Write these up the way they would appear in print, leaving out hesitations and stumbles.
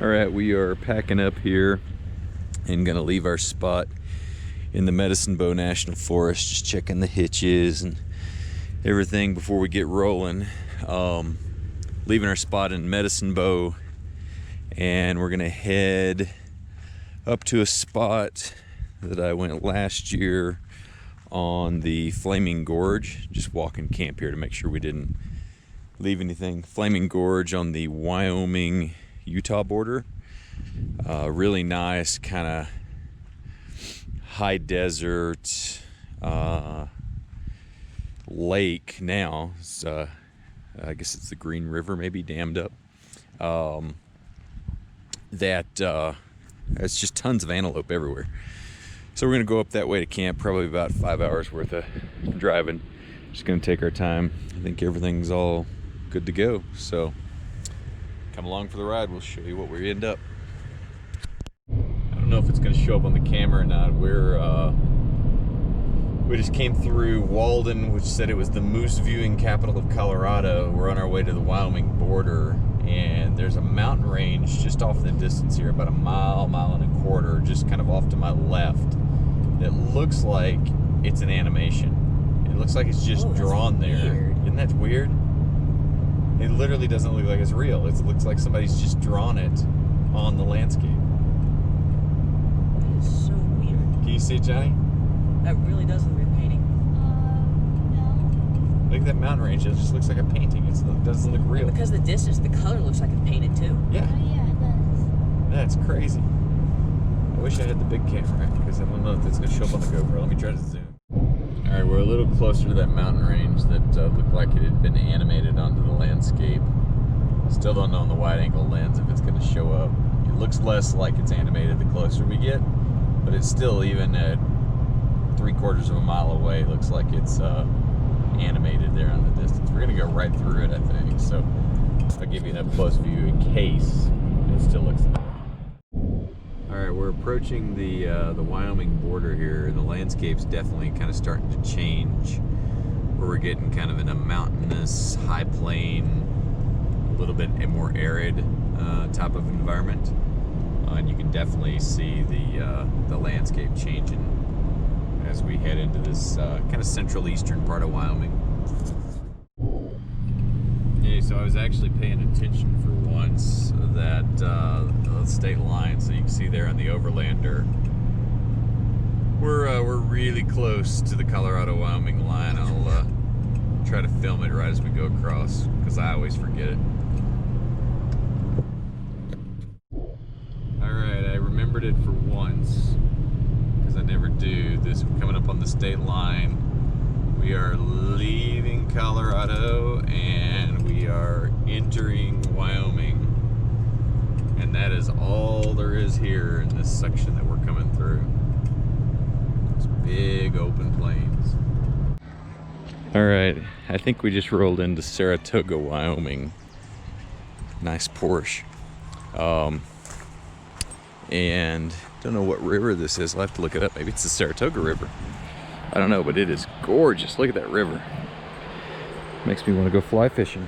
All right, we are packing up here and gonna leave our spot in the Medicine Bow National Forest, just checking the hitches and everything before we get rolling. Leaving our spot in Medicine Bow, and we're gonna head up to a spot that I went last year on the Flaming Gorge. Just walking camp here to make sure we didn't leave anything. Flaming Gorge on the Wyoming Utah border. Really nice kind of high desert lake now. It's, I guess it's the Green River, maybe dammed up. It's just tons of antelope everywhere. So we're gonna go up that way to camp, probably about 5 hours worth of driving. Just gonna take our time. I think everything's all good to go. So come along for the ride. We'll show you what we end up. I don't know if it's gonna show up on the camera or not. We just came through Walden, which said it was the moose viewing capital of Colorado. We're on our way to the Wyoming border, and there's a mountain range just off in the distance here, about a mile and a quarter, just kind of off to my left. It looks like it's an animation. It looks like it's just drawn there. Weird. Isn't that weird? It literally doesn't look like it's real. It looks like somebody's just drawn it on the landscape. That is so weird. Can you see it, Johnny? That really does look like a painting. No. Look at that mountain range. It just looks like a painting. It doesn't look real. Because of the distance, the color looks like it's painted too. Yeah. Oh, yeah, it does. That's crazy. I wish I had the big camera, because I don't know if it's going to show up on the GoPro. Let me try to zoom. Alright, we're a little closer to that mountain range that looked like it had been animated onto the landscape. Still don't know on the wide-angle lens if it's going to show up. It looks less like it's animated the closer we get, but it's still, even at 3/4 of a mile away, it looks like it's animated there on the distance. We're going to go right through it, I think, so I'll give you an up-close view in case it still looks that way. Alright, we're approaching the Wyoming border here. The landscape's definitely kind of starting to change, where we're getting kind of in a mountainous, high plain, a little bit more arid type of environment. And you can definitely see the landscape changing as we head into this kind of central eastern part of Wyoming. Yeah, so I was actually paying attention for once that the state line, so you can see there on the Overlander, we're really close to the Colorado-Wyoming line. I'll try to film it right as we go across, because I always forget it. Alright, I remembered it for once, because I never do. This, coming up on the state line. We are leaving Colorado and we are entering Wyoming. And that is all there is here in this section that we're coming through. It's big open plains. Alright, I think we just rolled into Saratoga, Wyoming. Nice Porsche. And don't know what river this is. I'll have to look it up. Maybe it's the Saratoga River. I don't know, but it is gorgeous. Look at that river. Makes me want to go fly fishing.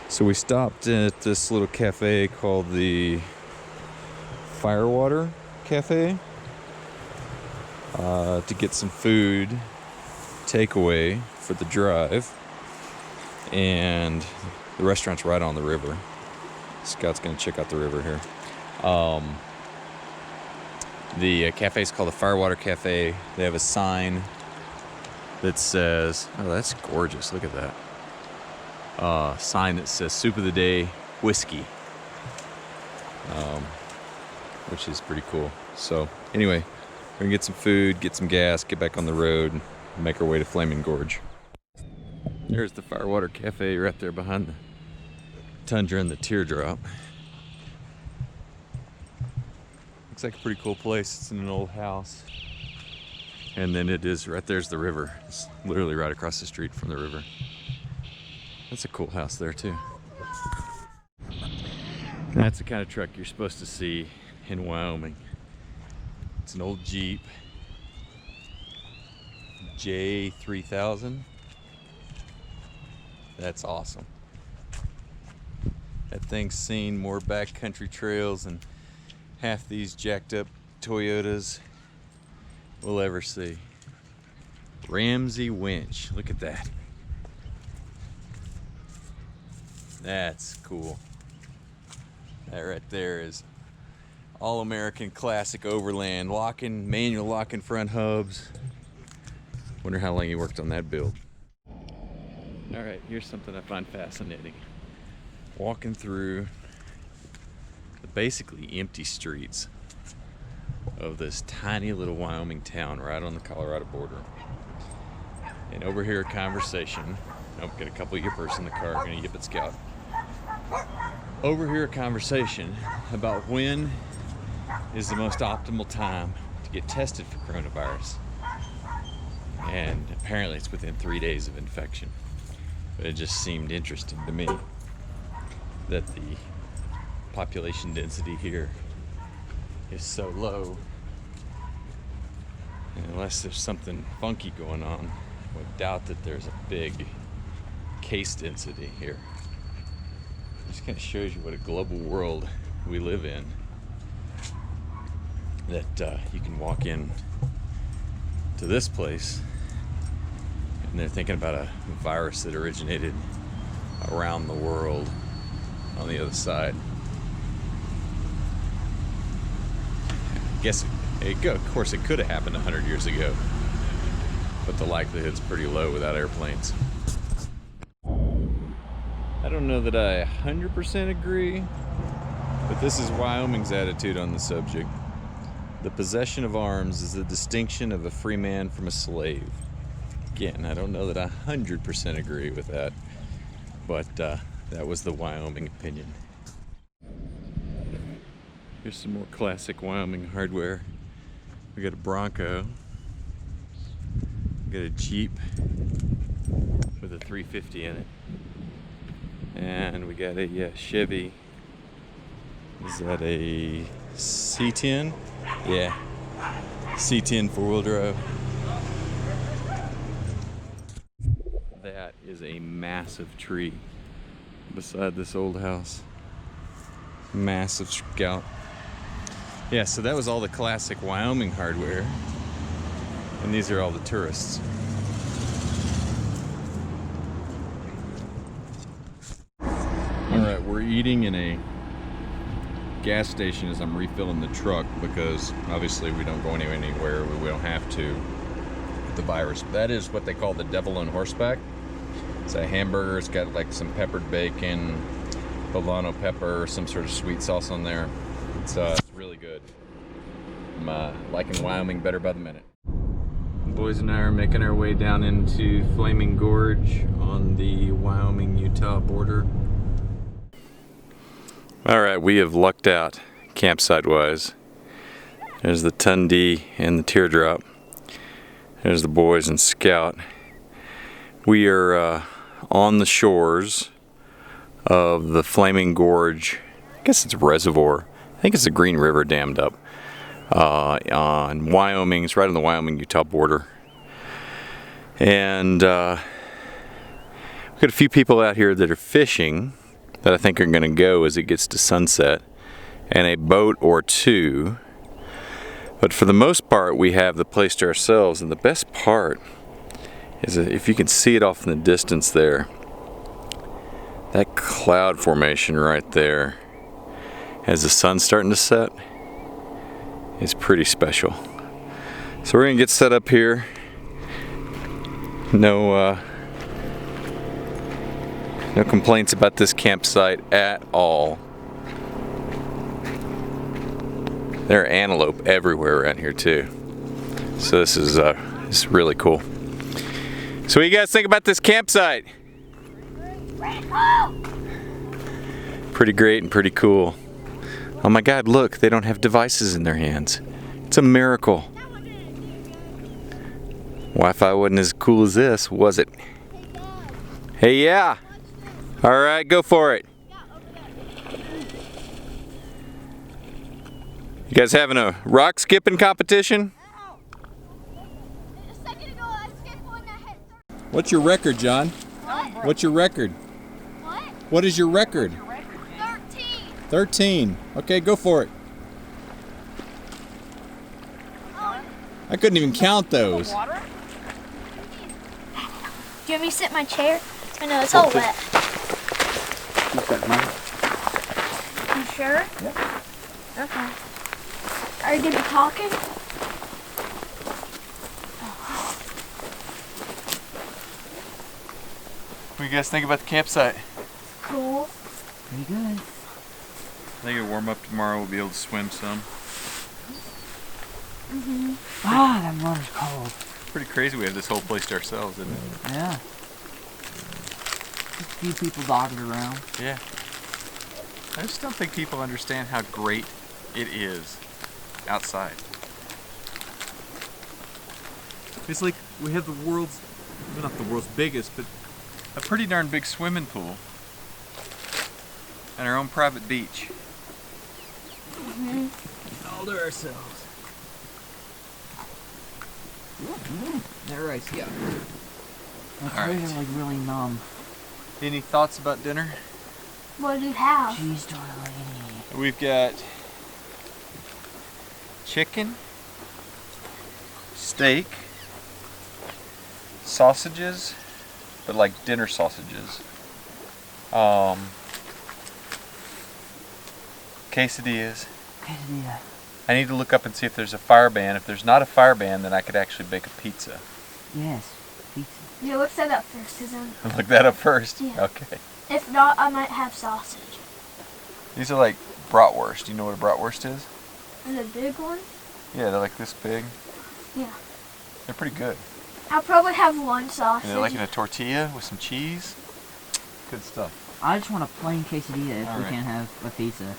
So we stopped at this little cafe called the Firewater Cafe to get some food, takeaway for the drive. And the restaurant's right on the river. Scott's gonna check out the river here. The cafe is called the Firewater Cafe. They have a sign that says, oh, that's gorgeous, look at that. Sign that says soup of the day, whiskey. Which is pretty cool. So anyway, we're gonna get some food, get some gas, get back on the road, and make our way to Flaming Gorge. There's the Firewater Cafe right there behind the Tundra and the Teardrop. Looks like a pretty cool place. It's in an old house. And then it is, right there's the river. It's literally right across the street from the river. That's a cool house there too. And that's the kind of truck you're supposed to see in Wyoming. It's an old Jeep. J3000. That's awesome. That thing's seen more backcountry trails than half these jacked up Toyotas we'll ever see. Ramsey winch, look at that. That's cool. That right there is all-American classic overland locking, manual locking front hubs. Wonder how long he worked on that build. All right, here's something I find fascinating. Walking through the basically empty streets of this tiny little Wyoming town right on the Colorado border. And overhear a conversation. Oh, get a couple of yippers in the car, gonna yip at Scout. Overhear a conversation about when is the most optimal time to get tested for coronavirus. And apparently it's within 3 days of infection. But it just seemed interesting to me that the population density here is so low. And unless there's something funky going on, I would doubt that there's a big case density here. It just kind of shows you what a global world we live in. That you can walk in to this place and they're thinking about a virus that originated around the world on the other side. I guess of course it could have happened 100 years ago, but the likelihood's pretty low without airplanes. I don't know that I 100% agree, but this is Wyoming's attitude on the subject. The possession of arms is the distinction of a free man from a slave. Again, I don't know that I 100% agree with that, but that was the Wyoming opinion. Here's some more classic Wyoming hardware. We got a Bronco, we got a Jeep with a 350 in it, and we got a Chevy. Is that a C10? Yeah, C10 four-wheel drive. That is a massive tree beside this old house. Massive Scout. Yeah, so that was all the classic Wyoming hardware, and these are all the tourists. All right, we're eating in a gas station as I'm refilling the truck because obviously we don't go anywhere we don't have to with the virus. That is what they call the devil on horseback. It's a hamburger. It's got like some peppered bacon, poblano pepper, some sort of sweet sauce on there. It's really good. I'm liking Wyoming better by the minute. The boys and I are making our way down into Flaming Gorge on the Wyoming-Utah border. All right, we have lucked out campsite-wise. There's the Tundra and the Teardrop. There's the boys and Scout. We are on the shores of the Flaming Gorge. I guess it's a reservoir. I think it's the Green River dammed up on Wyoming. It's right on the Wyoming-Utah border. And we've got a few people out here that are fishing that I think are going to go as it gets to sunset, and a boat or two. But for the most part, we have the place to ourselves, and the best part is that if you can see it off in the distance there, that cloud formation right there as the sun's starting to set is pretty special. So we're gonna get set up here. No complaints about this campsite at all. There are antelope everywhere around here too. So this is really cool. So what do you guys think about this campsite? Pretty great and pretty cool. Oh my God, look, they don't have devices in their hands. It's a miracle. Wi-Fi wasn't as cool as this, was it? Hey, yeah. All right, go for it. You guys having a rock skipping competition? What's your record, John? What? What's your record? What? What is your record? 30. 13. Okay, go for it. I couldn't even count those. Do you want me to sit in my chair? I know it's all wet. Keep that money. You sure? Yeah. Okay. Are you gonna be talking? What do you guys think about the campsite? Cool. Pretty good. I think it'll warm up tomorrow. We'll be able to swim some. Ah, that water's cold. Pretty crazy we have this whole place to ourselves, isn't it? Yeah. Just a few people dotted around. Yeah. I just don't think people understand how great it is outside. It's like we have the world's, well, not the world's biggest, but a pretty darn big swimming pool and our own private beach. All to ourselves. That rice, yeah. My All right. fingers are like really numb. Any thoughts about dinner? What do you have? Cheese tortellini. We've got chicken, steak, sausages, but like dinner sausages, quesadillas. Quesadilla. I need to look up and see if there's a fire ban. If there's not a fire ban, then I could actually bake a pizza. Yes, pizza. Yeah, let's set up first, cause then Look that up first? Yeah. Okay. if not, I might have sausage. These are like bratwurst. Do you know what a bratwurst is? And a big one? Yeah, they're like this big. Yeah. They're pretty good. I'll probably have one sausage. And they're like in a tortilla with some cheese. Good stuff. I just want a plain quesadilla if All we right. can't have a pizza.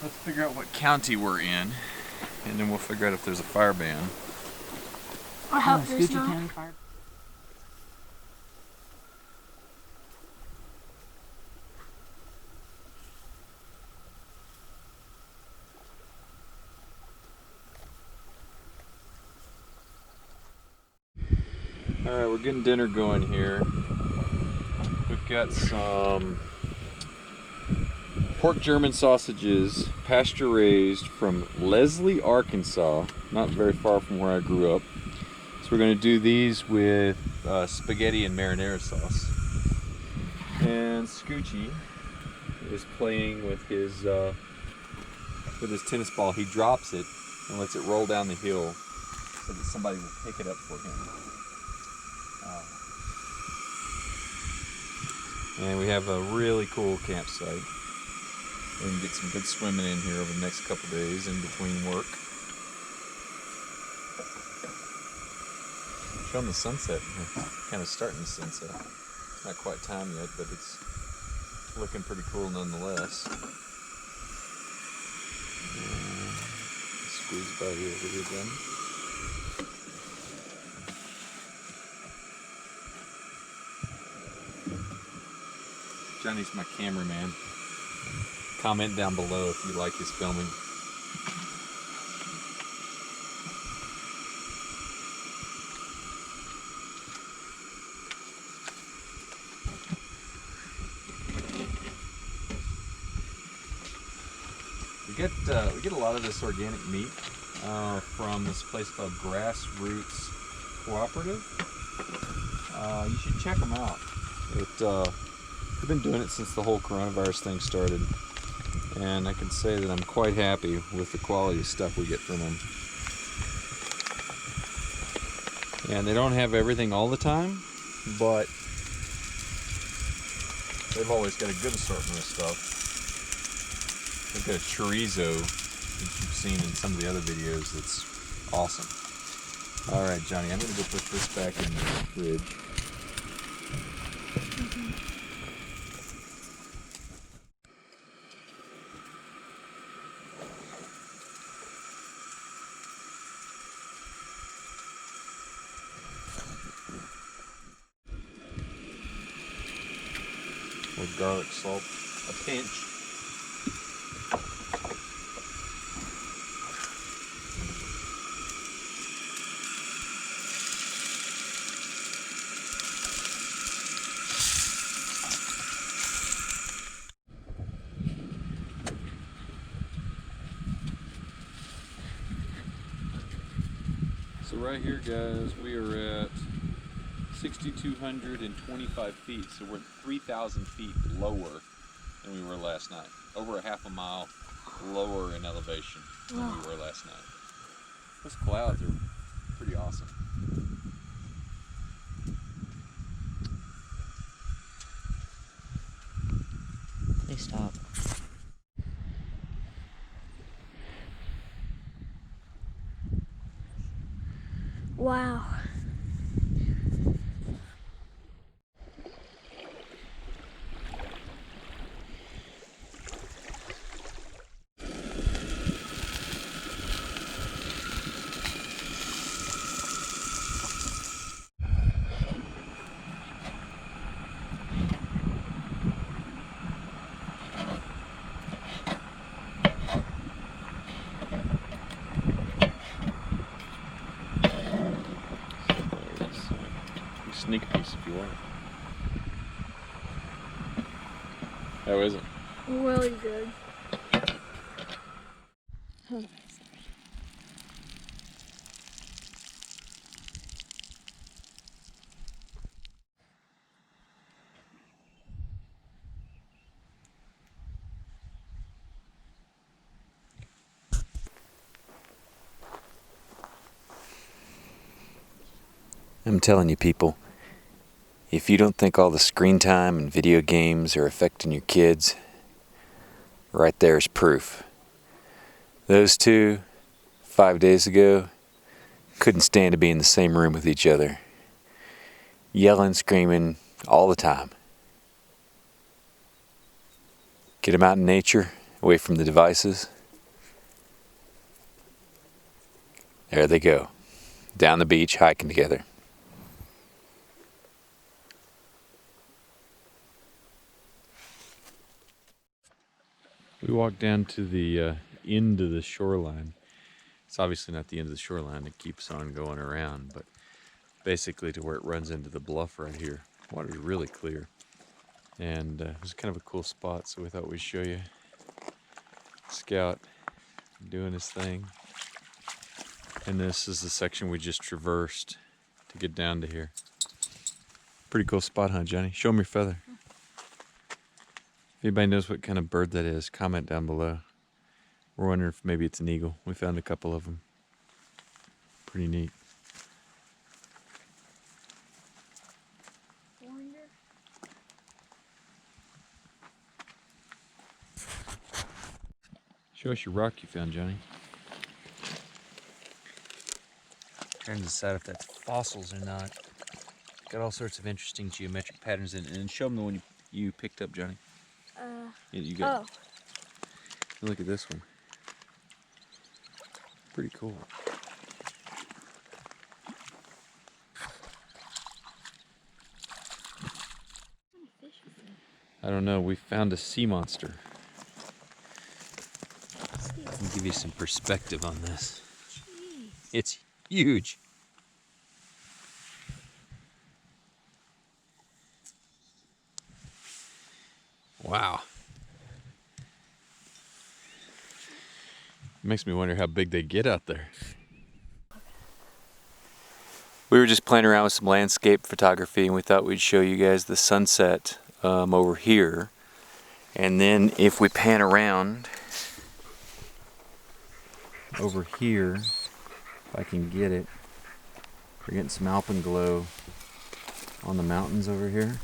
Let's figure out what county we're in, and then we'll figure out if there's a fire ban. I hope Oh, there's Scoochie not. County Fire. Alright, we're getting dinner going here. We've got some pork German sausages, pasture raised from Leslie, Arkansas, not very far from where I grew up. So we're going to do these with spaghetti and marinara sauce. And Scoochie is playing with his tennis ball. He drops it and lets it roll down the hill so that somebody will pick it up for him. And we have a really cool campsite. We can get some good swimming in here over the next couple days in between work. Showing the sunset. We're kind of starting the sunset. It's not quite time yet, but it's looking pretty cool nonetheless. Squeeze by here over here then. Johnny's my cameraman. Comment down below if you like his filming. We get a lot of this organic meat from this place called Grassroots Cooperative. You should check them out. We've been doing it since the whole coronavirus thing started, and I can say that I'm quite happy with the quality of stuff we get from them. And they don't have everything all the time, but they've always got a good assortment of stuff. They've got a chorizo that you've seen in some of the other videos that's awesome. Alright, Johnny, I'm going to go put this back in the fridge. With garlic salt, a pinch. So right here, guys, we are at 6,225 feet. So we're 3,000 feet lower than we were last night. Over a half a mile lower in elevation than we were last night. Those clouds are pretty awesome. Please stop. Wow. Sneak piece if you want. How is it? Really good. I'm telling you, people, if you don't think all the screen time and video games are affecting your kids, right there's proof. Those two, 5 days ago, couldn't stand to be in the same room with each other. Yelling, screaming, all the time. Get them out in nature, away from the devices. There they go, down the beach, hiking together. We walked down to the end of the shoreline. It's obviously not the end of the shoreline, it keeps on going around, but basically to where it runs into the bluff right here. Water's really clear. And it was kind of a cool spot, so we thought we'd show you. Scout doing his thing. And this is the section we just traversed to get down to here. Pretty cool spot, huh, Johnny? Show him your feather. If anybody knows what kind of bird that is, comment down below. We're wondering if maybe it's an eagle. We found a couple of them. Pretty neat. Show us your rock you found, Johnny. Trying to decide if that's fossils or not. Got all sorts of interesting geometric patterns in it. And show them the one you picked up, Johnny. You got. Oh. Look at this one. Pretty cool. I don't know. We found a sea monster. Let me give you some perspective on this. Jeez. It's huge. Wow. Makes me wonder how big they get out there. We were just playing around with some landscape photography and we thought we'd show you guys the sunset over here. And then if we pan around over here, if I can get it, we're getting some alpenglow on the mountains over here.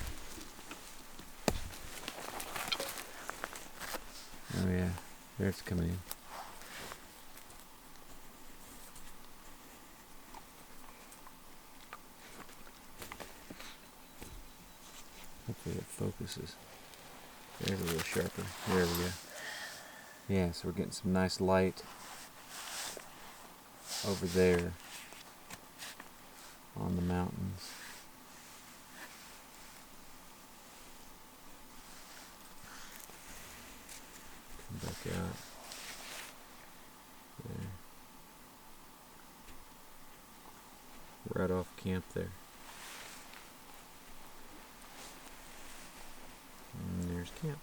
Oh yeah, there it's coming in. Hopefully it focuses. There's a little sharper. There we go. Yeah, so we're getting some nice light over there on the mountains. Come back out. There. Right off camp there. And there's camp.